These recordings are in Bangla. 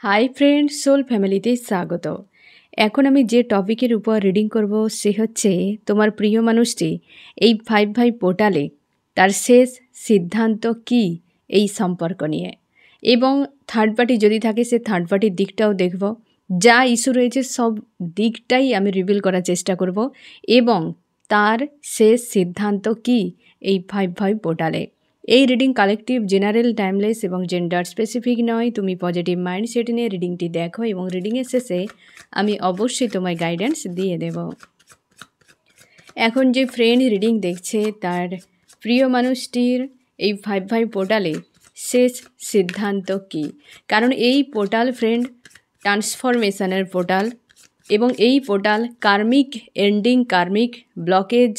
হাই ফ্রেন্ড, সোল ফ্যামিলিতে স্বাগত। এখন আমি যে টপিকের উপর রিডিং করব সে হচ্ছে তোমার প্রিয় মানুষটি এই 5 পোর্টালে তার শেষ সিদ্ধান্ত কি এই সম্পর্ক নিয়ে, এবং থার্ড পার্টি যদি থাকে সে থার্ড পার্টির দিকটাও দেখব। যা ইস্যু রয়েছে সব দিকটাই আমি রিভিল করার চেষ্টা করব, এবং তার শেষ সিদ্ধান্ত কি এই 5 পোর্টালে। এই রিডিং কালেকটিভ, জেনারেল, টাইমলেস এবং জেন্ডার স্পেসিফিক নয়। তুমি পজিটিভ মাইন্ডসেট নিয়ে রিডিংটি দেখো, এবং রিডিংয়ের শেষে আমি অবশ্যই তোমায় গাইডেন্স দিয়ে দেব। এখন যে ফ্রেন্ড রিডিং দেখছে তার প্রিয় মানুষটির এই 5 পোর্টালে শেষ সিদ্ধান্ত কি, কারণ এই পোর্টাল ফ্রেন্ড ট্রান্সফরমেশনের পোর্টাল, এবং এই পোর্টাল কার্মিক এন্ডিং, কার্মিক ব্লকেজ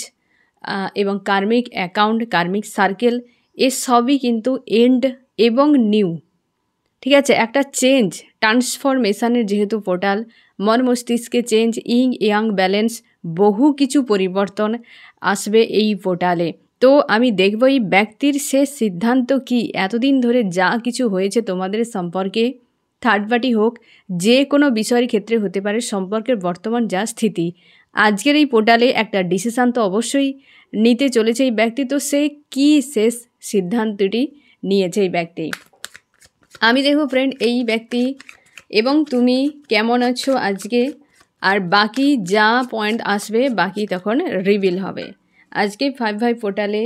এবং কার্মিক অ্যাকাউন্ট, কার্মিক সার্কেল এসবই কিন্তু এন্ড এবং নিউ, ঠিক আছে, একটা চেঞ্জ, ট্রান্সফরমেশনের যেহেতু পোর্টাল, মন মস্তিষ্কে চেঞ্জ, ইং ইয়াং ব্যালেন্স, বহু কিছু পরিবর্তন আসবে এই পোর্টালে। তো আমি দেখব এই ব্যক্তির শেষ সিদ্ধান্ত কি। এতদিন ধরে যা কিছু হয়েছে তোমাদের সম্পর্কে, থার্ড পার্টি হোক, যে কোনো বিষয়ের ক্ষেত্রে হতে পারে, সম্পর্কের বর্তমান যা স্থিতি, আজকের এই পোর্টালে একটা ডিসিশান তো অবশ্যই নিতে চলেছে এই ব্যক্তি। তো সে কী শেষ সিদ্ধান্তটি নিয়েছে এই ব্যক্তি, আমি দেখব ফ্রেন্ড এই ব্যক্তি এবং তুমি কেমন আছো আজকে, আর বাকি যা পয়েন্ট আসবে বাকি তখন রিভিল হবে। আজকে 5 পোর্টালে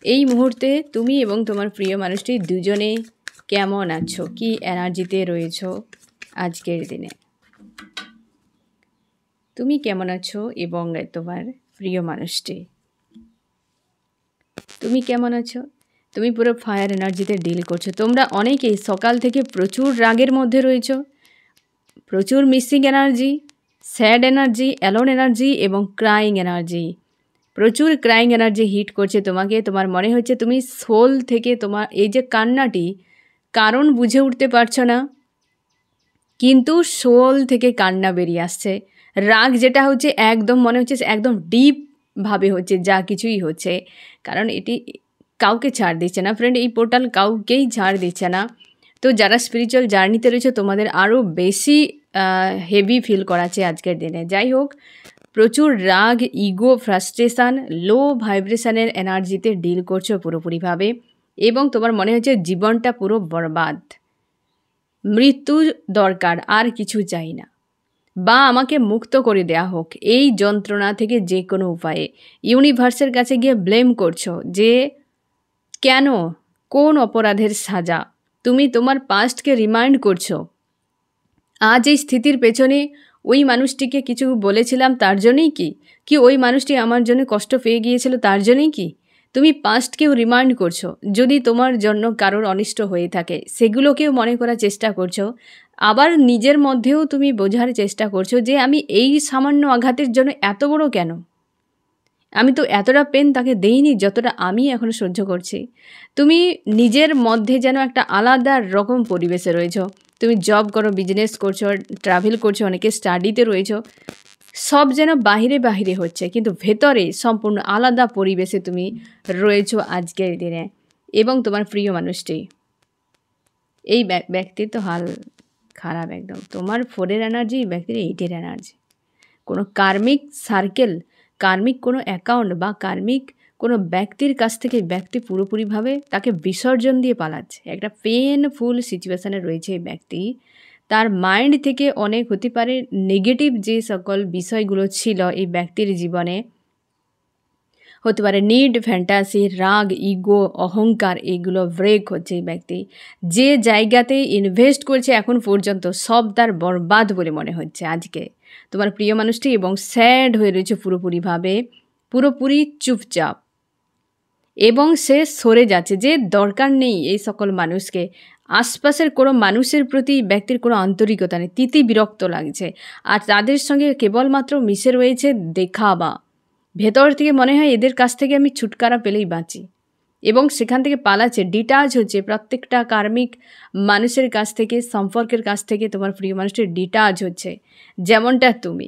এই মুহূর্তে তুমি এবং তোমার প্রিয় মানুষটি দুজনে কেমন আছো, কি এনার্জিতে রয়েছো আজকের দিনে, তুমি কেমন আছো এবং তোমার প্রিয় মানুষটি তুমি কেমন আছো। তুমি পুরো ফায়ার এনার্জিতে ডিল করছো। তোমরা অনেকেই সকাল থেকে প্রচুর রাগের মধ্যে রয়েছো, প্রচুর missing energy, sad energy, alone energy এবং ক্রাইং এনার্জি, প্রচুর ক্রাইং এনার্জি হিট করছে তোমাকে। তোমার মনে হচ্ছে তুমি সোল থেকে তোমার এই যে কান্নাটি, কারণ বুঝে উঠতে পারছো না, কিন্তু সোল থেকে কান্না বেরিয়ে আসছে। রাগ যেটা হচ্ছে একদম মনে হচ্ছে একদম ডিপভাবে হচ্ছে, যা কিছুই হচ্ছে, কারণ এটি কাউকে ছাড় দিচ্ছে না ফ্রেন্ড, এই পোর্টাল কাউকেই ছাড় দিচ্ছে না। তো যারা স্পিরিচুয়াল জার্নিতে রয়েছে তোমাদের আরও বেশি হেভি ফিল করাচ্ছে আজকের দিনে। যাই হোক, প্রচুর রাগ, ইগো, ফ্রাস্ট্রেশন, লো ভাইব্রেশনের এনার্জিতে ডিল করছো পুরোপুরিভাবে, এবং তোমার মনে হচ্ছে জীবনটা পুরো বরবাদ, মৃত্যু দরকার, আর কিছু চাই না, বা আমাকে মুক্ত করে দেয়া হোক এই যন্ত্রণা থেকে যে কোনো উপায়ে। ইউনিভার্সের কাছে গিয়ে ব্লেম করছো যে কেন, কোন অপরাধের সাজা। তুমি তোমার পাস্টকে রিমাইন্ড করছো, আজ এই স্থিতির পেছনে ওই মানুষটিকে কিছু বলেছিলাম তার জন্যই কি ওই মানুষটি আমার জন্য কষ্ট পেয়ে গিয়েছিল তার জন্যই কি। তুমি পাস্টকেও রিমাইন্ড করছো, যদি তোমার জন্য কারোর অনিষ্ট হয়ে থাকে সেগুলোকেও মনে করার চেষ্টা করছো। আবার নিজের মধ্যেও তুমি বোঝার চেষ্টা করছো যে আমি এই সামান্য আঘাতের জন্য এত বড় কেন, আমি তো এতটা পেন তাকে দেইনি যতটা আমি এখন সহ্য করছি। তুমি নিজের মধ্যে যেন একটা আলাদা রকম পরিবেশে রয়েছো। তুমি জব করো, বিজনেস করছো, ট্রাভেল করছো, অনেকে স্টাডিতে রয়েছো, সব যেন বাহিরে বাহিরে হচ্ছে, কিন্তু ভেতরে সম্পূর্ণ আলাদা পরিবেশে তুমি রয়েছো আজকের দিনে। এবং তোমার প্রিয় মানুষটি, এই ব্যক্তির তো হাল খারাপ একদম। তোমার 4-এর এনার্জি, ব্যক্তির 8-এর এনার্জি। কোনো কার্মিক সার্কেল, কার্মিক কোনো অ্যাকাউন্ট বা কার্মিক কোনো ব্যক্তির কাছ থেকে ব্যক্তি পুরোপুরিভাবে তাকে বিসর্জন দিয়ে পালাচ্ছে। একটা পেনফুল সিচুয়েশানে রয়েছে এই ব্যক্তি। তার মাইন্ড থেকে অনেক হতে পারে নেগেটিভ যে সকল বিষয়গুলো ছিল এই ব্যক্তির জীবনে, হতে পারে নিড, ফ্যান্টাসি, রাগ, ইগো, অহংকার, এইগুলো ব্রেক হচ্ছে। এই ব্যক্তি যে জায়গাতে ইনভেস্ট করছে এখন পর্যন্ত সব তার বরবাদ বলে মনে হচ্ছে আজকে তোমার প্রিয় মানুষটি, এবং স্যাড হয়ে রয়েছে পুরোপুরিভাবে, পুরোপুরি চুপচাপ, এবং সে সরে যাচ্ছে যে দরকার নেই এই সকল মানুষকে। আশপাশের কোনো মানুষের প্রতি ব্যক্তির কোনো আন্তরিকতা নেই, তিতি বিরক্ত লাগছে, আর তাদের সঙ্গে কেবলমাত্র মিশে রয়েছে দেখাবা। ভেতর থেকে মনে হয় এদের কাছ থেকে আমি ছুটকারা পেলেই বাঁচি, এবং সেখান থেকে পালাচ্ছে, ডিটাচ হচ্ছে প্রত্যেকটা কার্মিক মানুষের কাছ থেকে, সম্পর্কের কাছ থেকে তোমার প্রিয় মানুষটি ডিটাচ হচ্ছে, যেমনটা তুমি।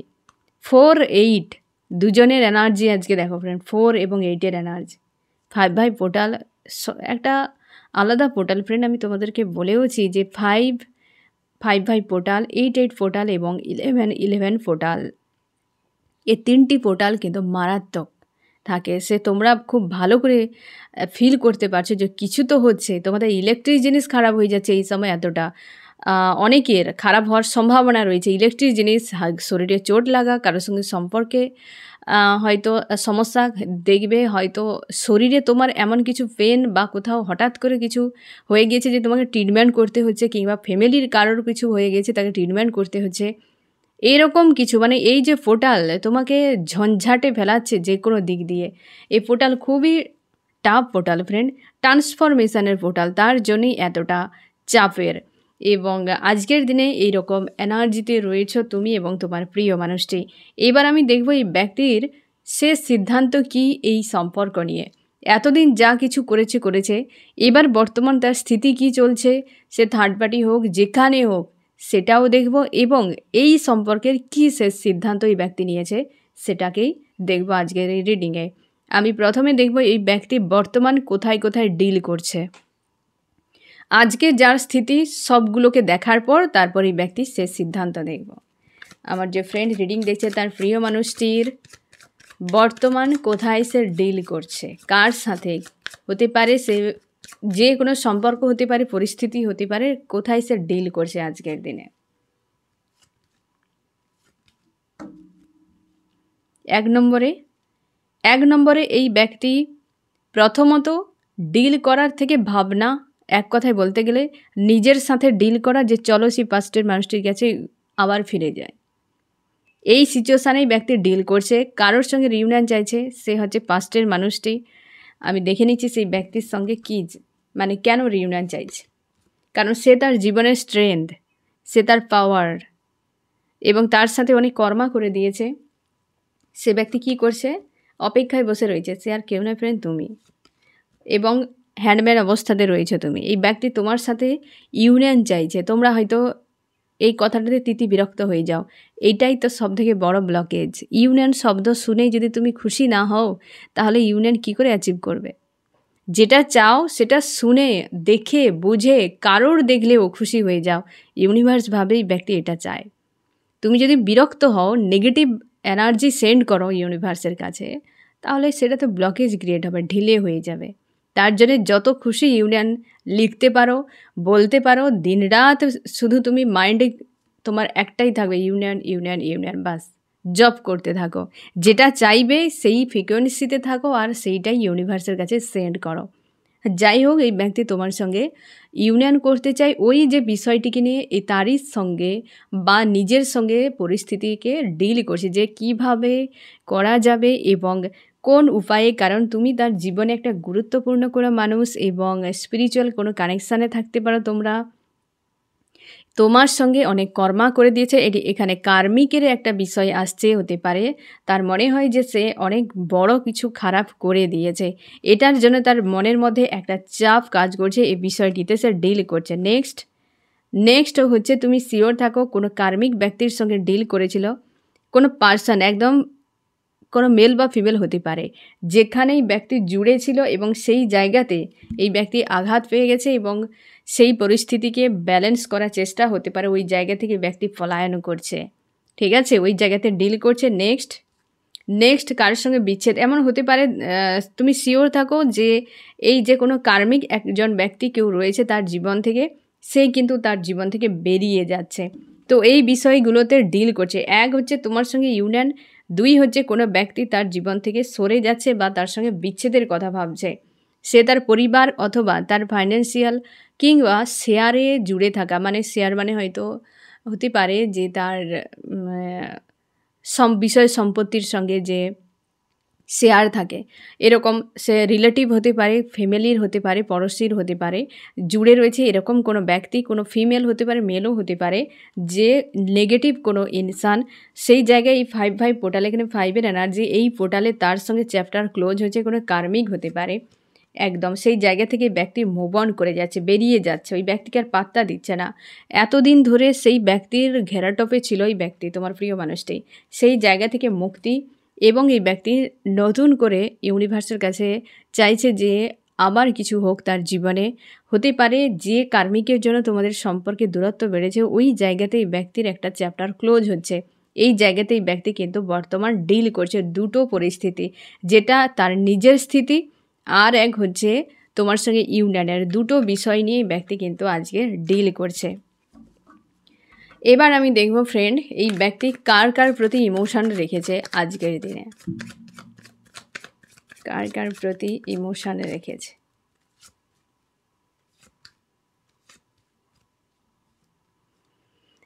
4-8 দুজনের এনার্জি আজকে দেখো ফ্রেন্ড, 4 এবং 8-এর এনার্জি। 5 পোর্টাল একটা আলাদা পোর্টাল ফ্রেন্ড, আমি তোমাদেরকে বলেওছি যে 5-5 পোর্টাল, 8-8 পোর্টাল এবং 11-11 পোর্টাল। এই 3টি পোর্টাল কিন্তু মারাত্মক থাকে। তোমরা খুব ভালো করে ফিল করতে পারছো যে কিছু তো হচ্ছে। তোমাদের ইলেকট্রিক জিনিস খারাপ হয়ে যাচ্ছে এই সময় এতটা। অনেকের খারাপ হওয়ার সম্ভাবনা রয়েছে। ইলেকট্রিক জিনিস, শরীরে চোট লাগা, কারোর সঙ্গে সম্পর্কে হয়তো সমস্যা দেখবে, হয়তো শরীরে তোমার এমন কিছু পেন বা কোথাও হঠাৎ করে কিছু হয়ে গিয়েছে যে তোমাকে ট্রিটমেন্ট করতে হচ্ছে, কিংবা ফ্যামিলির কারোর কিছু হয়ে গেছে তাকে ট্রিটমেন্ট করতে হচ্ছে, এইরকম কিছু। মানে এই যে পোর্টাল তোমাকে ঝঞ্ঝাটে ফেলাচ্ছে যে কোনো দিক দিয়ে। এই পোর্টাল খুবই টাফ পোর্টাল ফ্রেন্ড, ট্রান্সফরমেশনের পোর্টাল, তার জন্যই এতটা চাপের। এবং আজকের দিনে এইরকম এনার্জিতে রয়েছ তুমি এবং তোমার প্রিয় মানুষটি। এবার আমি দেখব এই ব্যক্তির শেষ সিদ্ধান্ত কি এই সম্পর্ক নিয়ে। এতদিন যা কিছু করেছে, এবার বর্তমান তার স্থিতি কি চলছে, সে থার্ড পার্টি হোক, যেখানে হোক, সেটাও দেখব। এবং এই সম্পর্কের কি শেষ সিদ্ধান্ত এই ব্যক্তি নিয়েছে সেটাকেই দেখব আজকের এই রিডিংয়ে। আমি প্রথমে দেখব এই ব্যক্তি বর্তমান কোথায় কোথায় ডিল করছে। আজকে যার স্থিতি সবগুলোকে দেখার পর তারপর এই ব্যক্তির শেষ সিদ্ধান্ত দেখব। আমার যে ফ্রেন্ড রিডিং দেখছে তার প্রিয় মানুষটির বর্তমান কোথায় সে ডিল করছে, কার সাথে হতে পারে, সে যে কোনো সম্পর্ক হতে পারে, পরিস্থিতি হতে পারে, কোথায় সে ডিল করছে আজকের দিনে। এক নম্বরে এই ব্যক্তি প্রথমত ডিল করার থেকে ভাবনা, এক কথায় বলতে গেলে নিজের সাথে ডিল করা, যে চলো সেই পাস্টের মানুষটির কাছে আবার ফিরে যায়। এই সিচুয়েশানেই ব্যক্তি ডিল করছে, কারোর সঙ্গে রিউনিয়ন চাইছে, সে হচ্ছে পাস্টের মানুষটি। আমি দেখে নিচ্ছি সেই ব্যক্তির সঙ্গে কী, মানে কেন রিউনিয়ন চাইছে। কারণ সে তার জীবনের স্ট্রেংথ, সে তার পাওয়ার, এবং তার সাথে অনেক কর্মা করে দিয়েছে। সে ব্যক্তি কি করছে, অপেক্ষায় বসে রয়েছে। সে আর কেউ নয় ফ্রেন্ড, তুমি। এবং হ্যান্ডম্যান অবস্থাতে রয়েছে তুমি। এই ব্যক্তি তোমার সাথে ইউনিয়ন চাইছে। তোমরা হয়তো এই কথাটাতে তিতি বিরক্ত হয়ে যাও, এইটাই তো সবথেকে বড় ব্লকেজ। ইউনিয়ন শব্দ শুনেই যদি তুমি খুশি না হও, তাহলে ইউনিয়ন কি করে অ্যাচিভ করবে। যেটা চাও সেটা শুনে, দেখে, বুঝে, কারোর দেখলেও খুশি হয়ে যাও। ইউনিভার্স ভাবেই ব্যক্তি এটা চায়। তুমি যদি বিরক্ত হও, নেগেটিভ এনার্জি সেন্ড করো ইউনিভার্সের কাছে, তাহলে সেটা তো ব্লকেজ ক্রিয়েট হবে, ঢিলে হয়ে যাবে। তার জন্য যত খুশি ইউনিয়ন লিখতে পারো, বলতে পারো, দিনরাত শুধু তুমি মাইন্ডে তোমার একটাই থাকবে, ইউনিয়ন ইউনিয়ন ইউনিয়ন, বাস জব করতে থাকো। যেটা চাইবে সেই ফ্রিকোয়েন্সিতে থাকো, আর সেইটাই ইউনিভার্সের কাছে সেন্ড করো। যাই হোক, এই ব্যক্তি তোমার সঙ্গে ইউনিয়ন করতে চায় ওই যে বিষয়টিকে নিয়ে, এই তারই সঙ্গে বা নিজের সঙ্গে পরিস্থিতিকে ডিল করছে যে কিভাবে করা যাবে এবং কোন উপায়ে। কারণ তুমি তার জীবনে একটা গুরুত্বপূর্ণ কোনো মানুষ এবং স্পিরিচুয়াল কোনো কানেকশানে থাকতে পারো তোমরা। তোমার সঙ্গে অনেক কর্মা করে দিয়েছে। এখানে কার্মিকের একটা বিষয় আসছে, হতে পারে তার মনে হয় যে সে অনেক বড় কিছু খারাপ করে দিয়েছে। এটার জন্য তার মনের মধ্যে একটা চাপ কাজ করছে, এই বিষয়টিতে সে ডিল করছে। নেক্সট হচ্ছে তুমি শিওর থাকো কোনো কার্মিক ব্যক্তির সঙ্গে ডিল করেছিল। কোনো পার্সন, একদম কোনো মেল বা ফিমেল হতে পারে, যেখানেই ব্যক্তি জুড়ে ছিল এবং সেই জায়গাতে এই ব্যক্তি আঘাত পেয়ে গেছে এবং সেই পরিস্থিতিকে ব্যালেন্স করার চেষ্টা হতে পারে, ওই জায়গা থেকে ব্যক্তি পলায়ন করছে। ঠিক আছে, ওই জায়গাতে ডিল করছে। নেক্সট কারোর সঙ্গে বিচ্ছেদ এমন হতে পারে। তুমি শিওর থাকো যে এই যে কোনো কার্মিক একজন ব্যক্তি কেউ রয়েছে তার জীবন থেকে, সেই কিন্তু তার জীবন থেকে বেরিয়ে যাচ্ছে। তো এই বিষয়গুলোতে ডিল করছে। এক হচ্ছে তোমার সঙ্গে ইউনিয়ন, দুই হচ্ছে কোনো ব্যক্তি তার জীবন থেকে সরে যাচ্ছে বা তার সঙ্গে বিচ্ছেদের কথা ভাবছে। সে তার পরিবার অথবা তার ফাইন্যান্সিয়াল কিংবা শেয়ারে জুড়ে থাকা, মানে শেয়ার মানে হয়তো হতে পারে যে তার বিষয় সম্পত্তির সঙ্গে যে শেয়ার থাকে, এরকম সে রিলেটিভ হতে পারে, ফ্যামিলির হতে পারে, পড়োশির হতে পারে, জুড়ে রয়েছে এরকম কোনো ব্যক্তি, কোনো ফিমেল হতে পারে, মেলও হতে পারে, যে নেগেটিভ কোনো ইনসান। সেই জায়গায় এই 5-5 পোর্টালে, এখানে 5-এর এনার্জি, এই পোর্টালে তার সঙ্গে চ্যাপ্টার ক্লোজ হয়েছে, কোনো কার্মিক হতে পারে। একদম সেই জায়গা থেকে ব্যক্তি মুভ অন করে যাচ্ছে, বেরিয়ে যাচ্ছে, ওই ব্যক্তিকে আর পাত্তা দিচ্ছে না। এতদিন ধরে সেই ব্যক্তির ঘেরাটপে ছিল এই ব্যক্তি, তোমার প্রিয় মানুষটি। সেই জায়গা থেকে মুক্তি, এবং এই ব্যক্তি নতুন করে ইউনিভার্সের কাছে চাইছে যে আবার কিছু হোক তার জীবনে। হতে পারে যে কার্মিকের জন্য তোমাদের সম্পর্কে দূরত্ব বেড়েছে ওই জায়গাতে এই ব্যক্তির একটা চ্যাপ্টার ক্লোজ হচ্ছে। এই জায়গাতে এই ব্যক্তি কিন্তু বর্তমান ডিল করছে দুটো পরিস্থিতি, যেটা তার নিজের স্থিতি আর এক হচ্ছে তোমার সঙ্গে ইউনিয়নের দুটো বিষয় নিয়ে এই ব্যক্তি কিন্তু আজকে ডিল করছে। এবার আমি দেখব ফ্রেন্ড এই ব্যক্তি কার কার প্রতি ইমোশন রেখেছে আজকের দিনে, কার কার প্রতি ইমোশন রেখেছে।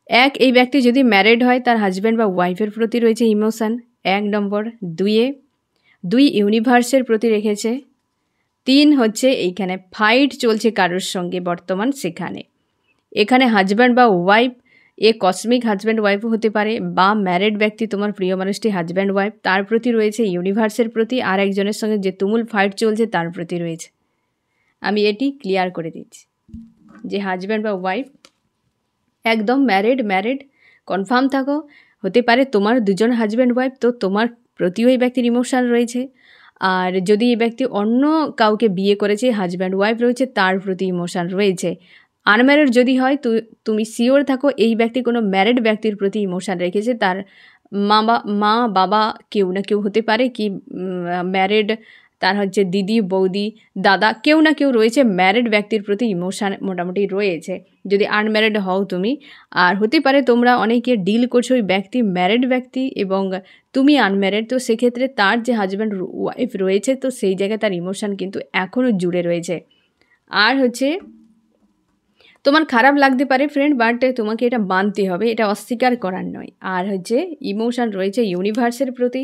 এক, এই ব্যক্তি যদি ম্যারিড হয় তার হাজব্যান্ড বা ওয়াইফের প্রতি রয়েছে ইমোশন 1 নম্বর। দুই ইউনিভার্সের প্রতি রেখেছে। 3 হচ্ছে এইখানে ফাইট চলছে কারোর সঙ্গে বর্তমান, সেখানে এখানে হাজব্যান্ড বা ওয়াইফ, এ কসমিক হাজব্যান্ড ওয়াইফও হতে পারে, বা ম্যারিড ব্যক্তি তোমার প্রিয় মানুষটি হাজব্যান্ড ওয়াইফ, তার প্রতি রয়েছে ইউনিভার্সের প্রতি, আর একজনের সঙ্গে যে তুমুল ফাইট চলছে তার প্রতি রয়েছে। আমি এটি ক্লিয়ার করে দিচ্ছি যে হাজব্যান্ড বা ওয়াইফ একদম ম্যারিড কনফার্ম থাকো। হতে পারে তোমার দুজন হাজব্যান্ড ওয়াইফ, তো তোমার প্রতিও এই ব্যক্তির ইমোশন রয়েছে। আর যদি এই ব্যক্তি অন্য কাউকে বিয়ে করেছে, হাজব্যান্ড ওয়াইফ রয়েছে, তার প্রতি ইমোশন রয়েছে। আনম্যারিড যদি হয় তুমি শিওর থাকো এই ব্যক্তি কোনো ম্যারিড ব্যক্তির প্রতি ইমোশন রেখেছে। তার মা বাবা কেউ না কেউ হতে পারে, কি ম্যারিড, তার হচ্ছে দিদি বৌদি দাদা কেউ না কেউ রয়েছে, ম্যারিড ব্যক্তির প্রতি ইমোশান মোটামুটি রয়েছে যদি আনম্যারিড হও তুমি। আর হতে পারে তোমরা অনেকে ডিল করছো ওই ব্যক্তি ম্যারিড ব্যক্তি এবং তুমি আনম্যারিড, তো সেক্ষেত্রে তার যে হাজব্যান্ড ওয়াইফ রয়েছে তো সেই জায়গায় তার ইমোশান কিন্তু এখনও জুড়ে রয়েছে। আর হচ্ছে তোমার খারাপ লাগতে পারে ফ্রেন্ড, বাট তোমাকে এটা মানতে হবে, এটা অস্বীকার করার নয়। আর হচ্ছে ইমোশান রয়েছে ইউনিভার্সের প্রতি,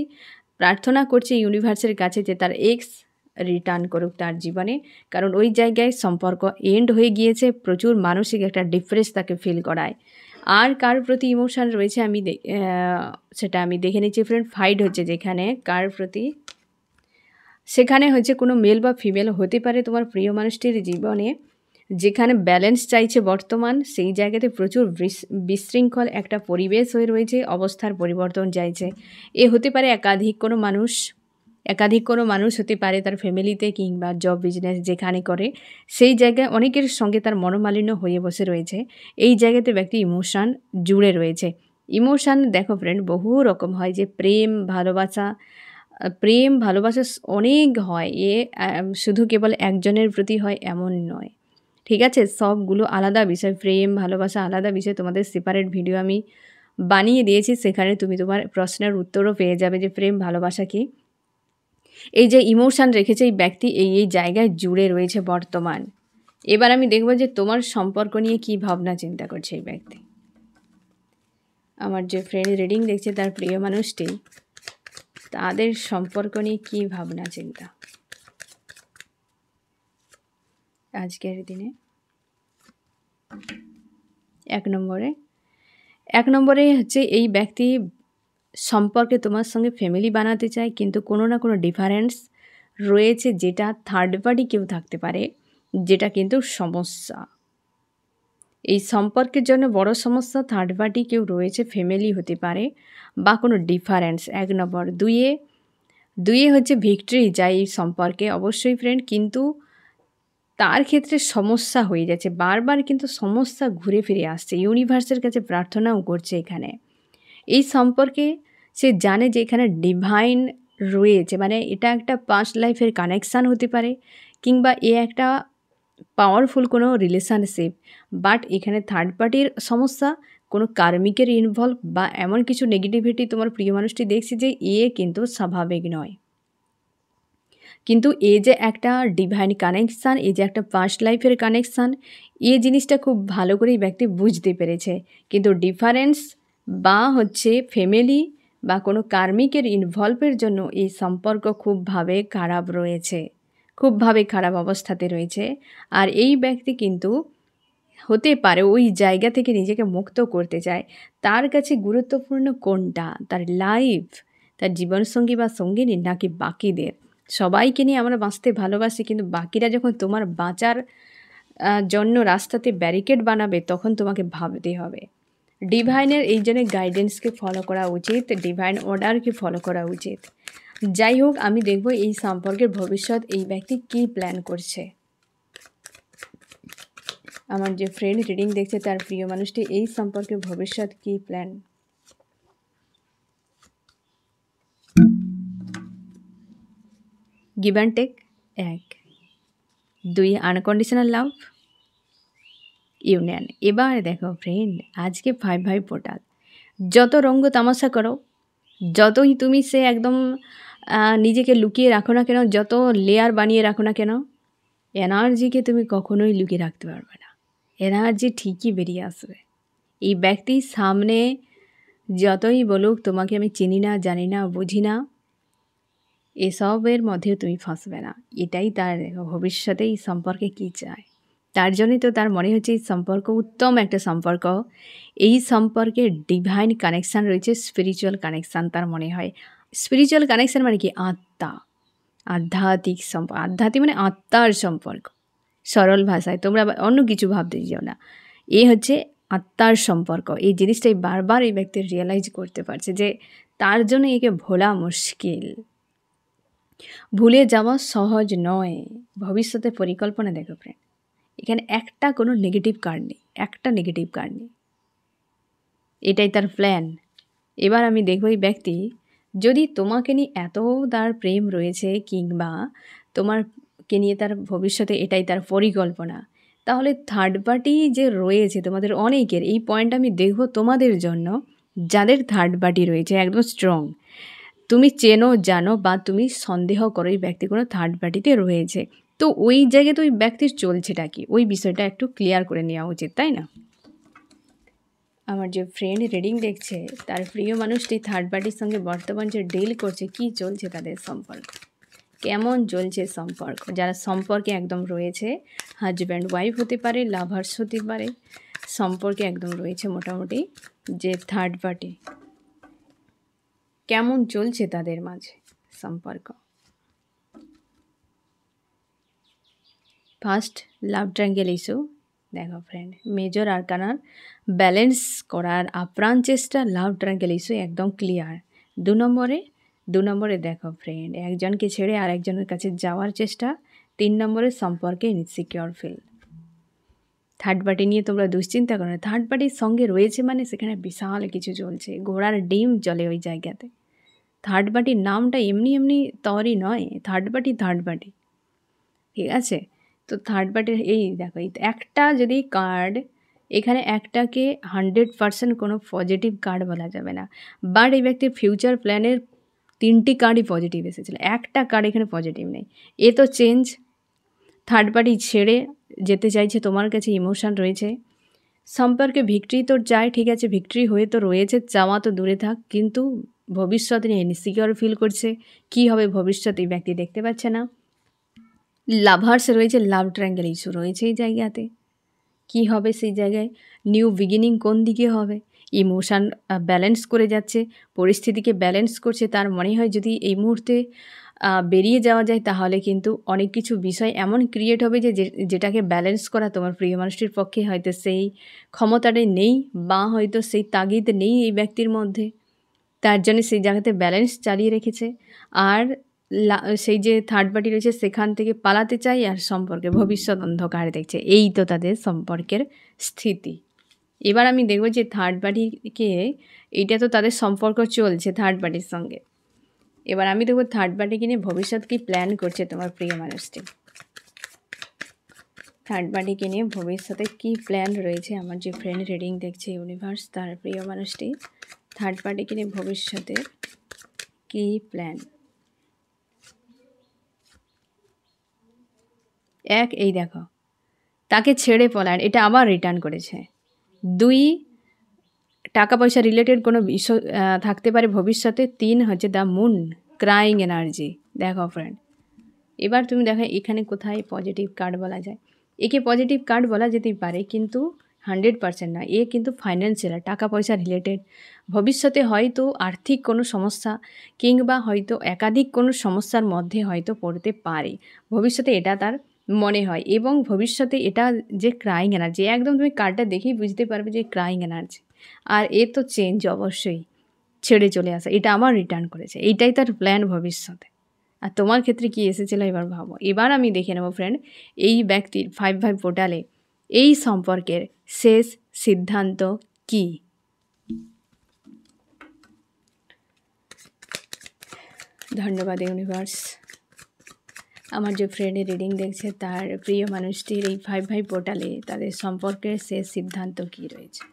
প্রার্থনা করছে ইউনিভার্সের কাছে যে তার এক্স রিটার্ন করুক তার জীবনে, কারণ ওই জায়গায় সম্পর্ক এন্ড হয়ে গিয়েছে, প্রচুর মানসিক একটা ডিফারেন্স তাকে ফিল করায়। আর কার প্রতি ইমোশান রয়েছে সেটা আমি দেখে নিচ্ছি ফ্রেন্ড। ফাইট হচ্ছে যেখানে কার প্রতি, সেখানে হচ্ছে কোনো মেল বা ফিমেল হতে পারে তোমার প্রিয় মানুষটির জীবনে, যেখানে ব্যালেন্স চাইছে বর্তমান, সেই জায়গাতে প্রচুর বিশৃঙ্খল একটা পরিবেশ হয়ে রয়েছে, অবস্থার পরিবর্তন চাইছে। এ হতে পারে একাধিক কোনো মানুষ হতে পারে তার ফ্যামিলিতে কিংবা জব বিজনেস যেখানে করে সেই জায়গায় অনেকের সঙ্গে তার মনোমালিন্য হয়ে বসে রয়েছে। এই জায়গাতে ব্যক্তি ইমোশান জুড়ে রয়েছে। ইমোশান দেখো ফ্রেন্ড বহু রকম হয়, যে প্রেম ভালোবাসা অনেক হয়, শুধু কেবল একজনের প্রতি হয় এমন নয়, ঠিক আছে? সবগুলো আলাদা বিষয়, প্রেম ভালোবাসা আলাদা বিষয়। তোমাদের সেপারেট ভিডিও আমি বানিয়ে দিয়েছি, সেখানে তুমি তোমার প্রশ্নের উত্তরও পেয়ে যাবে যে প্রেম ভালোবাসা কী। এই যে ইমোশান রেখেছে এই ব্যক্তি এই জায়গায় জুড়ে রয়েছে বর্তমান। এবার আমি দেখব যে তোমার সম্পর্ক নিয়ে কী ভাবনা চিন্তা করছে এই ব্যক্তি। আমার যে ফ্রেন্ড রিডিং দেখছে তার প্রিয় মানুষটি, তাদের সম্পর্ক নিয়ে কী ভাবনা চিন্তা আজকের দিনে। 1 নম্বরে হচ্ছে এই ব্যক্তি সম্পর্কে তোমার সঙ্গে ফ্যামিলি বানাতে চায়, কিন্তু কোনো না কোনো ডিফারেন্স রয়েছে, যেটা থার্ড পার্টি কেউ থাকতে পারে, যেটা কিন্তু সমস্যা। এই সম্পর্কের জন্য বড় সমস্যা থার্ড পার্টি কেউ রয়েছে, ফ্যামিলি হতে পারে বা কোনো ডিফারেন্স। 1 নম্বর। দুইয়ে হচ্ছে ভিক্টরি যায় এই সম্পর্কে অবশ্যই ফ্রেন্ড, কিন্তু তার ক্ষেত্রে সমস্যা হয়ে যাচ্ছে বারবার, কিন্তু সমস্যা ঘুরে ফিরে আসছে। ইউনিভার্সের কাছে প্রার্থনাও করছে এখানে। এই সম্পর্কে সে জানে যে এখানে ডিভাইন রয়েছে, মানে এটা একটা পাস্ট লাইফের কানেকশান হতে পারে, কিংবা একটা পাওয়ারফুল কোনো রিলেশনশিপ। বাট এখানে থার্ড পার্টির সমস্যা, কোনো কার্মিকের ইনভলভ বা এমন কিছু নেগেটিভিটি তোমার প্রিয় মানুষটি দেখছে যে কিন্তু স্বাভাবিক নয়। কিন্তু যে একটা ডিভাইন কানেকশান, যে একটা পাস্ট লাইফের কানেকশান, জিনিসটা খুব ভালো করেই ব্যক্তি বুঝতে পেরেছে। কিন্তু ডিফারেন্স বা হচ্ছে ফ্যামিলি বা কোনো কার্মিকের ইনভলভের জন্য এই সম্পর্ক খুবভাবে খারাপ অবস্থাতে রয়েছে। আর এই ব্যক্তি কিন্তু হতে পারে ওই জায়গা থেকে নিজেকে মুক্ত করতে চায়। তার কাছে গুরুত্বপূর্ণ কোনটা, তার লাইফ, তার জীবনসঙ্গী বা সঙ্গিনী, নাকি বাকিদের? সবাইকে নিয়ে আমরা বাঁচতে ভালোবাসি, কিন্তু বাকিরা যখন তোমার বাঁচার জন্য রাস্তাতে ব্যারিকেড বানাবে তখন তোমাকে ভাবতে হবে। ডিভাইনের এই জন্য গাইডেন্সকে ফলো করা উচিত, ডিভাইন অর্ডারকে ফলো করা উচিত। যাই হোক, আমি দেখব এই সম্পর্কের ভবিষ্যৎ এই ব্যক্তি কী প্ল্যান করছে। আমার যে ফ্রেন্ড রিডিং দেখছে তার প্রিয় মানুষটি এই সম্পর্কের ভবিষ্যৎ কী plan. Give and take 1, 2 unconditional love, union. এবার দেখো ফ্রেন্ড, আজকে 5 পোর্টাল। যত রঙ্গ তামাশা করো, যতই তুমি সে একদম নিজেকে লুকিয়ে রাখো না কেন, যত লেয়ার বানিয়ে রাখো না কেন, এনার্জিকে তুমি কখনোই লুকিয়ে রাখতে পারবে না। এনার্জি ঠিকই বেরিয়ে আসবে। এই ব্যক্তির সামনে যতই বলুক তোমাকে আমি চিনি না, জানি না, বুঝি না, এসবের মধ্যেও তুমি ফাঁসবে না। এটাই তার ভবিষ্যতে এই সম্পর্কে কী চায়। তার জন্যই তো তার মনে হচ্ছে এই সম্পর্ক উত্তম একটা সম্পর্ক। এই সম্পর্কে ডিভাইন কানেকশান রয়েছে, স্পিরিচুয়াল কানেকশান তার মনে হয়। স্পিরিচুয়াল কানেকশান মানে কি? আত্মা, আধ্যাত্মিক সম্পর্ক। আধ্যাত্মিক মানে আত্মার সম্পর্ক। সরল ভাষায়, তোমরা অন্য কিছু ভাবতে যেও না। এ হচ্ছে আত্মার সম্পর্ক। এই জিনিসটাই বারবার এই ব্যক্তি রিয়েলাইজ করতে পারছে যে তার জন্য একে ভোলা মুশকিল, ভুলে যাওয়া সহজ নয়। ভবিষ্যতে পরিকল্পনা দেখো ফ্রেন্ড, এখানে একটা কোনো নেগেটিভ কার্ড নেই, একটা নেগেটিভ কার্ড নেই। এটাই তার প্ল্যান। এবার আমি দেখব এই ব্যক্তি যদি তোমাকে নিয়ে এত তার প্রেম রয়েছে, কিংবা তোমারকে নিয়ে তার ভবিষ্যতে এটাই তার পরিকল্পনা, তাহলে থার্ড পার্টি যে রয়েছে তোমাদের অনেকের, এই পয়েন্ট আমি দেখব তোমাদের জন্য যাদের থার্ড পার্টি রয়েছে একদম স্ট্রং। তুমি চেনো, জানো, বা তুমি সন্দেহ করো এই ব্যক্তি কোনো থার্ড পার্টিতে রয়েছে, তো ওই জায়গায় তো ওই ব্যক্তির চলছেটা কি, ওই বিষয়টা একটু ক্লিয়ার করে নেওয়া উচিত, তাই না? আমার যে ফ্রেন্ড রিডিং দেখছে তার প্রিয় মানুষটি থার্ড পার্টির সঙ্গে বর্তমান যে ডিল করছে, কি চলছে তাদের সম্পর্ক, কেমন চলছে সম্পর্ক। যারা সম্পর্কে একদম রয়েছে, হাজব্যান্ড ওয়াইফ হতে পারে, লাভার্স হতে পারে, সম্পর্কে একদম রয়েছে মোটামুটি, যে থার্ড পার্টি, কেমন চলছে তাদের মাঝে সম্পর্ক। ফার্স্ট, লাভ ট্রায়াঙ্গেল ইস্যু। দেখো ফ্রেন্ড, মেজর আরকানার ব্যালেন্স করার আপ্রাণ চেষ্টা, লাভ ট্রায়াঙ্গেল ইস্যু একদম ক্লিয়ার। 2 নম্বরে দেখো ফ্রেন্ড, একজনকে ছেড়ে আর একজনের কাছে যাওয়ার চেষ্টা। 3 নম্বরে সম্পর্কে ইনসিকিউর ফিল। থার্ড পার্টি নিয়ে তোমরা দুশ্চিন্তা করো না, থার্ড পার্টির সঙ্গে রয়েছে মানে সেখানে বিশাল কিছু চলছে, ঘোড়ার ডিম চলে ওই জায়গাতে। থার্ড পার্টির নামটা এমনি এমনি তৈরি নয়, থার্ড পার্টি, ঠিক আছে? তো থার্ড পার্টির এই দেখো, এই একটা যদি কার্ড, এখানে একটাকে 100% কোনো পজিটিভ কার্ড বলা যাবে না, বাট এই ব্যক্তির ফিউচার প্ল্যানের 3টি কার্ডই পজিটিভ এসেছিলো, একটা কার্ড এখানে পজিটিভ নেই। এ তো চেঞ্জ, থার্ড পার্টি ছেড়ে যেতে চাইছে, তোমার কাছে ইমোশান রয়েছে, সম্পর্কে ভিক্টরি তো চায়, ঠিক আছে, ভিক্টরি হয়ে তো রয়েছে, চাওয়া তো দূরে থাক, কিন্তু ভবিষ্যৎ নিয়ে ইনসিকিউর ফিল করছে। কী হবে ভবিষ্যৎ এই ব্যক্তি দেখতে পাচ্ছে না। লাভার্স রয়েছে, লাভ ট্রায়াঙ্গেল ইস্যু রয়েছে এই জায়গাতে। কি হবে সেই জায়গায়, নিউ বিগিনিং কোন দিকে হবে, ইমোশান ব্যালেন্স করে যাচ্ছে, পরিস্থিতিকে ব্যালেন্স করছে। তার মনে হয় যদি এই মুহূর্তে বেরিয়ে যাওয়া যায় তাহলে কিন্তু অনেক কিছু বিষয় এমন ক্রিয়েট হবে যেটাকে ব্যালেন্স করা তোমার প্রিয় মানুষটির পক্ষে হয়তো সেই ক্ষমতাটাই নেই, বা হয়তো সেই তাগিদ নেই এই ব্যক্তির মধ্যে। তার জন্য সেই জায়গাতে ব্যালেন্স চালিয়ে রেখেছে। আর সেই যে থার্ড পার্টি রয়েছে সেখান থেকে পালাতে চাই, আর সম্পর্কে ভবিষ্যৎ অন্ধকার দেখছে। এই তো তাদের সম্পর্কের স্থিতি। এবার আমি দেখব যে থার্ড পার্টিকে, এইটা তো তাদের সম্পর্ক চলছে থার্ড পার্টির সঙ্গে। এবার আমি দেখব থার্ড পার্টিকে নিয়ে ভবিষ্যৎ কী প্ল্যান করছে তোমার প্রিয় মানুষটি। থার্ড পার্টিকে নিয়ে ভবিষ্যতে কী প্ল্যান রয়েছে আমার যে ফ্রেন্ড রিডিং দেখছে ইউনিভার্স, তার প্রিয় মানুষটি থার্ড পার্টিকে নিয়ে ভবিষ্যতে কী প্ল্যান। 1, এই দেখো, তাকে ছেড়ে পলায়ন, এটা আবার রিটার্ন করেছে। 2, টাকা পয়সা রিলেটেড কোনো বিষয় থাকতে পারে ভবিষ্যতে। 3 হচ্ছে দ্য মুন, ক্রাইং এনার্জি। দেখো ফ্রেন্ড, এবার তুমি দেখো এখানে কোথায় পজিটিভ কার্ড বলা যায়। একে পজিটিভ কার্ড বলা যেতেই পারে, কিন্তু 100% না। এ কিন্তু ফাইন্যান্সিয়াল, টাকা পয়সা রিলেটেড। ভবিষ্যতে হয়তো আর্থিক কোনো সমস্যা, কিংবা হয়তো একাধিক কোনো সমস্যার মধ্যে হয়তো পড়তে পারে ভবিষ্যতে, এটা তার মনে হয়। এবং ভবিষ্যতে এটা যে ক্রাইং এনার্জি, একদম তুমি কার্ডটা দেখেই বুঝতে পারবে যে ক্রাইং এনার্জি। আর এ তো চেঞ্জ অবশ্যই, ছেড়ে চলে আসা, এটা আবার রিটার্ন করেছে, এইটাই তার প্ল্যান ভবিষ্যতে। আর তোমার ক্ষেত্রে কি এসেছিল এবার ভাবো। এবার আমি দেখে নেব ফ্রেন্ড এই ব্যক্তির 5 পোর্টালে এই সম্পর্কের শেষ সিদ্ধান্ত কি। ধন্যবাদ ইউনিভার্স। আমার যে ফ্রেন্ডের রিডিং দেখছে তার প্রিয় মানুষটির এই 5 পোর্টালে তাদের সম্পর্কের শেষ সিদ্ধান্ত কি রয়েছে।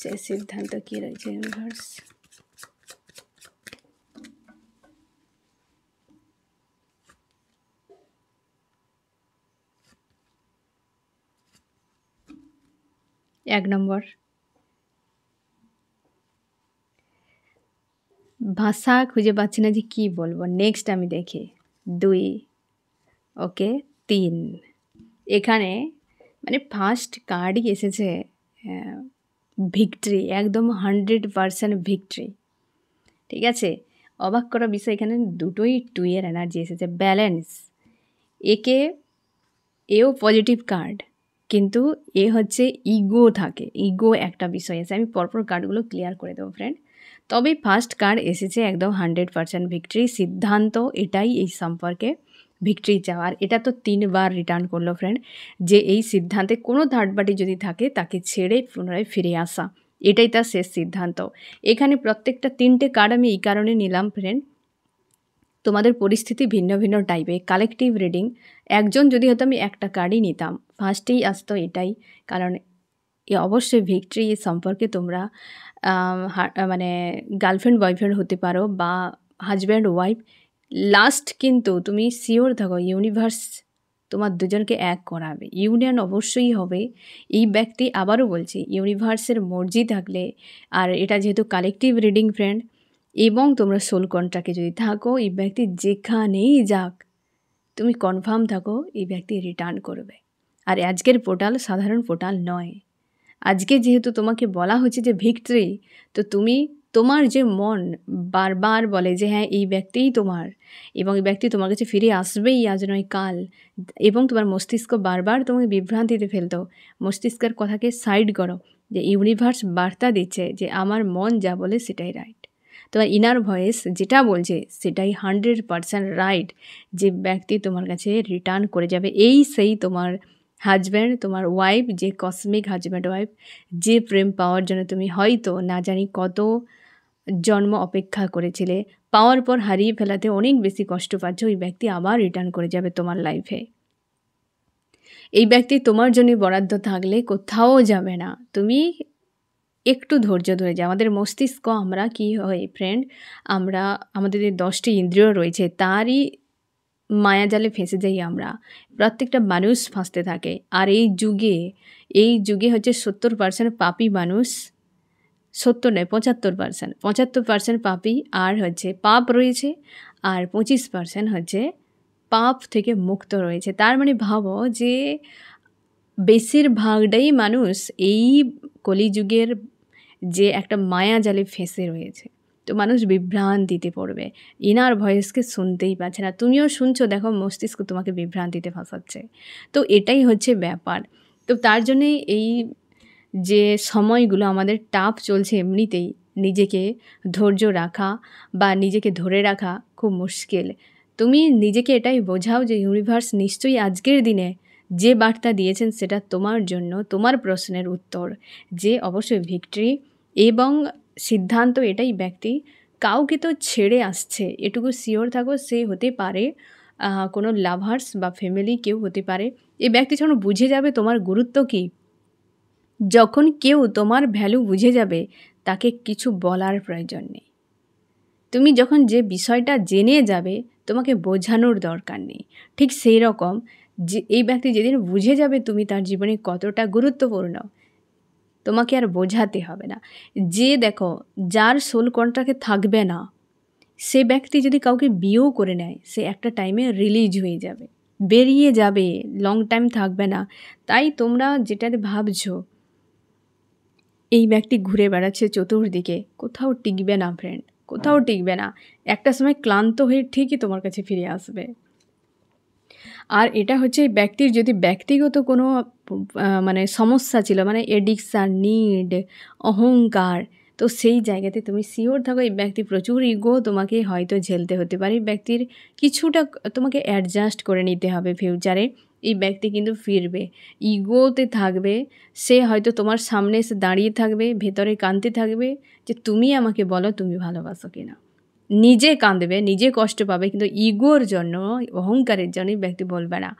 শেষ সিদ্ধান্ত কি রয়েছে ইউনিভার্স। এক নম্বর, ভাষা খুঁজে পাচ্ছি না যে কী বলবো, নেক্সট আমি দেখি। 2, ওকে 3, এখানে মানে ফার্স্ট কার্ডই এসেছে ভিক্টরি, একদম 100% ভিক্টরি। ঠিক আছে, অবাক করা বিষয় এখানে দুটোই 2 এর এনার্জি এসেছে, ব্যালেন্স। এও পজিটিভ কার্ড, কিন্তু এ হচ্ছে ইগো থাকে, ইগো একটা বিষয় আছে। আমি পরপর কার্ডগুলো ক্লিয়ার করে দেবো ফ্রেন্ড। তবে ফার্স্ট কার্ড এসেছে একদম 100% ভিক্টরি, সিদ্ধান্ত এটাই এই সম্পর্কে ভিক্টরি চাওয়ার। এটা তো 3 বার রিটার্ন করলো ফ্রেন্ড, যে এই সিদ্ধান্তে কোনো থার্ড পার্টি যদি থাকে তাকে ছেড়ে পুনরায় ফিরে আসা, এটাই তার শেষ সিদ্ধান্ত। এখানে প্রত্যেকটা 3টে কার্ড আমি এই কারণে নিলাম ফ্রেন্ড, তোমাদের পরিস্থিতি ভিন্ন ভিন্ন টাইপের, কালেকটিভ রিডিং। একজন যদি হতো আমি একটা কার্ডই নিতাম, ফার্স্টেই আসতো এটাই, কারণ অবশ্যই ভিক্টরি সম্পর্কে তোমরা মানে গার্লফ্রেন্ড বয়ফ্রেন্ড হতে পারো বা হাজব্যান্ড ওয়াইফ। লাস্ট কিন্তু তুমি শিওর থাকো ইউনিভার্স তোমার দুজনকে এক করাবে, ইউনিয়ন অবশ্যই হবে। এই ব্যক্তি, আবারও বলছি, ইউনিভার্সের মর্জি থাকলে, আর এটা যেহেতু কালেকটিভ রিডিং ফ্রেন্ড, এবং তোমরা সোল কন্ট্রাক্টে যদি থাকো, এই ব্যক্তি যেখানেই যাক তুমি কনফার্ম থাকো এই ব্যক্তি রিটার্ন করবে। আর আজকের পোর্টাল সাধারণ পোর্টাল নয়। আজকে যেহেতু তোমাকে বলা হচ্ছে যে ভিক্টরি, তো তুমি তোমার যে মন বারবার বলে যে হ্যাঁ এই ব্যক্তিই তোমার, এবং এই ব্যক্তি তোমার কাছে ফিরে আসবেই আজ নয় কাল, এবং তোমার মস্তিষ্ক বারবার তোমাকে বিভ্রান্তিতে ফেলতো, মস্তিষ্কের কথাকে সাইড করো, যে ইউনিভার্স বার্তা দিচ্ছে যে আমার মন যা বলে সেটাই রাইট, তোমার ইনার ভয়েস যেটা বলছে সেটাই 100% রাইট, যে ব্যক্তি তোমার কাছে রিটার্ন করে যাবে এই সেই তোমার হাজব্যান্ড, তোমার ওয়াইফ, যে কসমিক হাজব্যান্ড ওয়াইফ, যে প্রেম পাওয়ার জন্য তুমি হয়তো না জানি কত জন্ম অপেক্ষা করেছিলে, পাওয়ার পর হারিয়ে ফেলাতে অনেক বেশি কষ্ট পাচ্ছ, ওই ব্যক্তি আবার রিটার্ন করে যাবে তোমার লাইফে। এই ব্যক্তি তোমার জন্য বরাদ্দ থাকলে কোথাও যাবে না, তুমি একটু ধৈর্য ধরে যাও। আমাদের মস্তিষ্ক, আমরা কি হয় ফ্রেন্ড, আমরা আমাদের যে 10টি ইন্দ্রিয় রয়েছে তারই মায়াজালে ফেঁসে যাই আমরা, প্রত্যেকটা মানুষ ফাঁসতে থাকে। আর এই যুগে হচ্ছে 70% পাপী মানুষ, 70 নয় 75% পাপী, আর হচ্ছে পাপ রয়েছে, আর 25% হচ্ছে পাপ থেকে মুক্ত রয়েছে। তার মানে ভাবো যে বেশিরভাগটাই মানুষ এই কলিযুগের যে একটা মায়াজালে ফেঁসে রয়েছে। তো মানুষ বিভ্রান্তিতে পড়বে, ইনার ভয়েসকে শুনতেই পাচ্ছে না। তুমিও শুনছো, দেখো মস্তিষ্ক তোমাকে বিভ্রান্তিতে ফাঁসাচ্ছে। তো এটাই হচ্ছে ব্যাপার। তো তার জন্যে এই যে সময়গুলো আমাদের টাফ চলছে, এমনিতেই নিজেকে ধৈর্য রাখা বা নিজেকে ধরে রাখা খুব মুশকিল। তুমি নিজেকে এটাই বোঝাও যে ইউনিভার্স নিশ্চয়ই আজকের দিনে যে বার্তা দিয়েছেন সেটা তোমার জন্য, তোমার প্রশ্নের উত্তর, যে অবশ্যই ভিক্টরি এবং সিদ্ধান্ত এটাই ব্যক্তি কাউকে তো ছেড়ে আসছে, এটুকু শিওর থাকো। সে হতে পারে কোনো লাভার্স বা ফ্যামিলি, কেউ হতে পারে। এই ব্যক্তি যখন বুঝে যাবে তোমার গুরুত্ব কী, যখন কেউ তোমার ভ্যালু বুঝে যাবে, তাকে কিছু বলার প্রয়োজন নেই। তুমি যখন যে বিষয়টা জেনে যাবে, তোমাকে বোঝানোর দরকার নেই। ঠিক সেই রকম যে এই ব্যক্তি যেদিন বুঝে যাবে তুমি তার জীবনে কতটা গুরুত্বপূর্ণ, তোমাকে আর বোঝাতে হবে না। যে দেখো, যার সোল কন্ট্রাক্টে থাকবে না, সে ব্যক্তি যদি কাউকে বিয়েও করে নেয়, সে একটা টাইমে রিলিজ হয়ে যাবে, বেরিয়ে যাবে, লং টাইম থাকবে না। তাই তোমরা যেটাতে ভাবছো এই ব্যক্তি ঘুরে বেড়াচ্ছে চতুর্দিকে, কোথাও টিকবে না ফ্রেন্ড, কোথাও টিকবে না। একটা সময় ক্লান্ত হয়ে ঠিকই তোমার কাছে ফিরে আসবে। আর এটা হচ্ছে এই ব্যক্তির যদি ব্যক্তিগত কোনো মানে সমস্যা ছিল, মানে এডিকশান, নিড, অহংকার, তো সেই জায়গাতে তুমি শিওর থাকো এই ব্যক্তি প্রচুর ইগো তোমাকে হয়তো ঝেলতে হতে পারে। এই ব্যক্তির কিছুটা তোমাকে অ্যাডজাস্ট করে নিতে হবে ফিউচারে। এই ব্যক্তি কিন্তু ফিরবে, ইগোতে থাকবে, সে হয়তো তোমার সামনে এসে দাঁড়িয়ে থাকবে, ভেতরে কাঁদতে থাকবে যে তুমি আমাকে বলো তুমি ভালোবাসো কিনা। নিজে কাঁদবে, নিজে কষ্ট পাবে, কিন্তু ইগোর জন্য, অহংকারের জন্য এই ব্যক্তি বলবে না।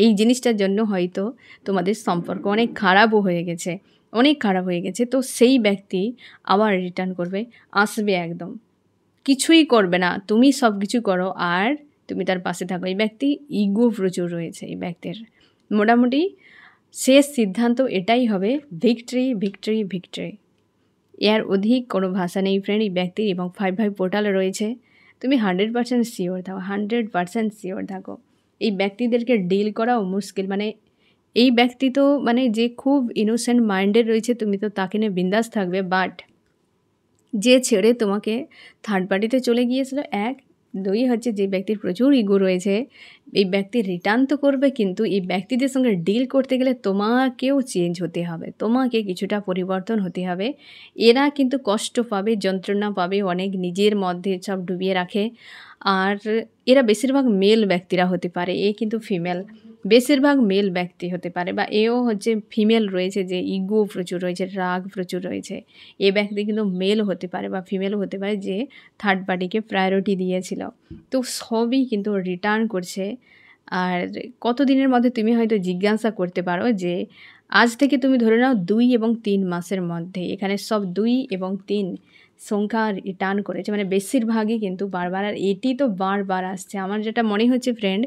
এই জিনিসটার জন্য হয়তো তোমাদের সম্পর্ক অনেক খারাপও হয়ে গেছে, অনেক খারাপ হয়ে গেছে। তো সেই ব্যক্তি আবার রিটার্ন করবে, আসবে, একদম কিছুই করবে না, তুমি সব কিছু করো আর তুমি তার পাশে থাকো। এই ব্যক্তি ইগো প্রচুর রয়েছে এই ব্যক্তির। মোটামুটি শেষ সিদ্ধান্ত এটাই হবে, ভিক্টরি, ভিক্টরি, ভিক্টরি। এর অধিক কোনো ভাষা নেই ফ্রেন্ড এই ব্যক্তির। এবং 5/5 পোর্টালে রয়েছে, তুমি 100% শিওর থাকো, 100% শিওর থাকো। এই ব্যক্তিদেরকে ডিল করাও মুশকিল। মানে এই ব্যক্তি তো মানে যে খুব ইনোসেন্ট মাইন্ডের রয়েছে, তুমি তো তাকে নিয়ে বিন্দাস থাকবে, বাট যে ছেড়ে তোমাকে থার্ড পার্টিতে চলে গিয়েছিল, 1, 2 হচ্ছে যে ব্যক্তির প্রচুর ইগো রয়েছে, এই ব্যক্তি রিটার্ন তো করবে, কিন্তু এই ব্যক্তিদের সঙ্গে ডিল করতে গেলে তোমাকেও চেঞ্জ হতে হবে, তোমাকে কিছুটা পরিবর্তন হতে হবে। এরা কিন্তু কষ্ট পাবে, যন্ত্রণা পাবে অনেক, নিজের মধ্যে সব ডুবিয়ে রাখে। আর এরা বেশিরভাগ মেল ব্যক্তিরা হতে পারে, এ কিন্তু ফিমেল, বেশিরভাগ মেল ব্যক্তি হতে পারে, বা এও হচ্ছে ফিমেল রয়েছে যে ইগো প্রচুর রয়েছে, রাগ প্রচুর রয়েছে। এ ব্যক্তি কিন্তু মেল হতে পারে বা ফিমেল হতে পারে যে থার্ড পার্টিকে প্রায়োরিটি দিয়েছিল। তো সবই কিন্তু রিটার্ন করছে। আর কত দিনের মধ্যে তুমি হয়তো জিজ্ঞাসা করতে পারো যে আজ থেকে তুমি ধরে নাও 2 এবং 3 মাসের মধ্যে, এখানে সব 2 এবং 3 সংখ্যা রিটার্ন করেছে, মানে বেশিরভাগই কিন্তু বারবার। আর এটি তো বারবার আসছে, আমার যেটা মনে হচ্ছে ফ্রেন্ড,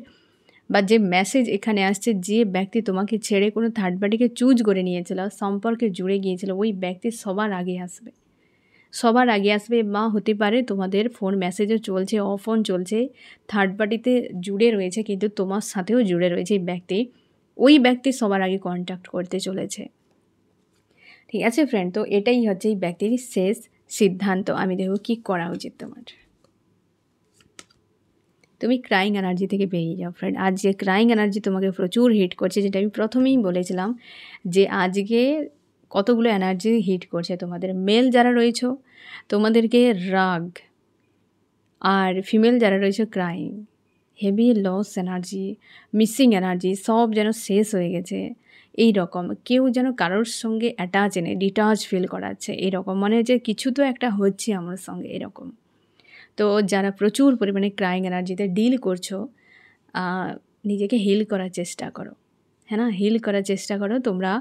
বা যে মেসেজ এখানে আসছে, যে ব্যক্তি তোমাকে ছেড়ে কোনো থার্ড পার্টিকে চুজ করে নিয়েছিল, সম্পর্কে জুড়ে গিয়েছিল, ওই ব্যক্তি সবার আগে আসবে, সবার আগে আসবে। বা হতে পারে তোমাদের ফোন মেসেজও চলছে, অফ অন চলছে, থার্ড পার্টিতে জুড়ে রয়েছে, কিন্তু তোমার সাথেও জুড়ে রয়েছে এই ব্যক্তি, ওই ব্যক্তি সবার আগে কন্ট্যাক্ট করতে চলেছে। ঠিক আছে ফ্রেন্ড, তো এটাই হচ্ছে এই ব্যক্তির শেষ সিদ্ধান্ত। আমি দেখব কী করা উচিত তোমার। তুমি ক্রাইং এনার্জি থেকে বেরিয়ে যাও ফ্রেন্ড। আজ যে ক্রাইং এনার্জি তোমাকে প্রচুর হিট করছে, যেটা আমি প্রথমেই বলেছিলাম যে আজকে কতগুলো এনার্জি হিট করছে তোমাদের। মেল যারা রয়েছো তোমাদেরকে রাগ, আর ফিমেল যারা রয়েছে crying, heavy loss energy, missing energy, সব যেন শেষ হয়ে গেছে এই রকম। কেউ যেন কারোর সঙ্গে অ্যাটাচ নেই, ডিটাচ ফিল করাচ্ছে এরকম, মানে যে কিছু তো একটা হচ্ছে আমার সঙ্গে এরকম। তো যারা প্রচুর পরিমাণে ক্রাইং এনার্জিতে ডিল করছো, নিজেকে হিল করার চেষ্টা করো, হ্যাঁ না, হিল করার চেষ্টা করো তোমরা।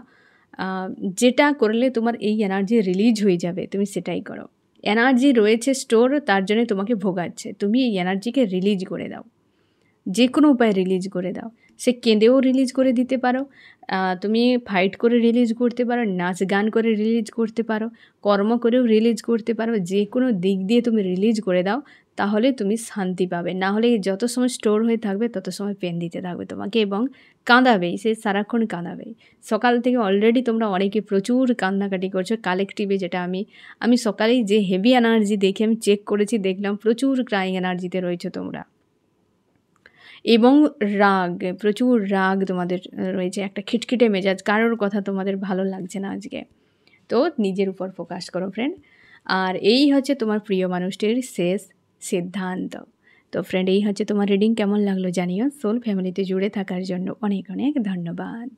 যেটা করলে তোমার এই এনার্জি রিলিজ হয়ে যাবে তুমি সেটাই করো। এনার্জি রয়েছে স্টোর, তার জন্য তোমাকে ভোগাচ্ছে, তুমি এই এনার্জিকে রিলিজ করে দাও, যে কোনো উপায়ে রিলিজ করে দাও। সে কেঁদেও রিলিজ করে দিতে পারো, তুমি ফাইট করে রিলিজ করতে পারো, নাচ গান করে রিলিজ করতে পারো, কর্ম করেও রিলিজ করতে পারো, যে কোনো দিক দিয়ে তুমি রিলিজ করে দাও, তাহলে তুমি শান্তি পাবে। না হলে যত সময় স্টোর হয়ে থাকবে তত সময় পেন দিতে থাকবে তোমাকে, এবং কাঁদাবেই, সে সারাক্ষণ কাঁদাবেই। সকাল থেকে অলরেডি তোমরা অনেকে প্রচুর কান্নাকাটি করছো কালেকটিভে, যেটা আমি সকালেই যে হেভি এনার্জি দেখে আমি চেক করেছি, দেখলাম প্রচুর ক্রাইং এনার্জিতে রয়েছে তোমরা, এবং রাগ, প্রচুর রাগ তোমাদের রয়েছে, একটা খিটখিটে মেজাজ, কারোর কথা তোমাদের ভালো লাগছে না আজকে। তো নিজের উপর ফোকাস করো ফ্রেন্ড। আর এই হচ্ছে তোমার প্রিয় মানুষটির শেষ সিদ্ধান্ত। তো ফ্রেন্ড, এই হচ্ছে তোমার রিডিং। কেমন লাগলো জানিও। সোল ফ্যামিলিতে জুড়ে থাকার জন্য অনেক অনেক ধন্যবাদ।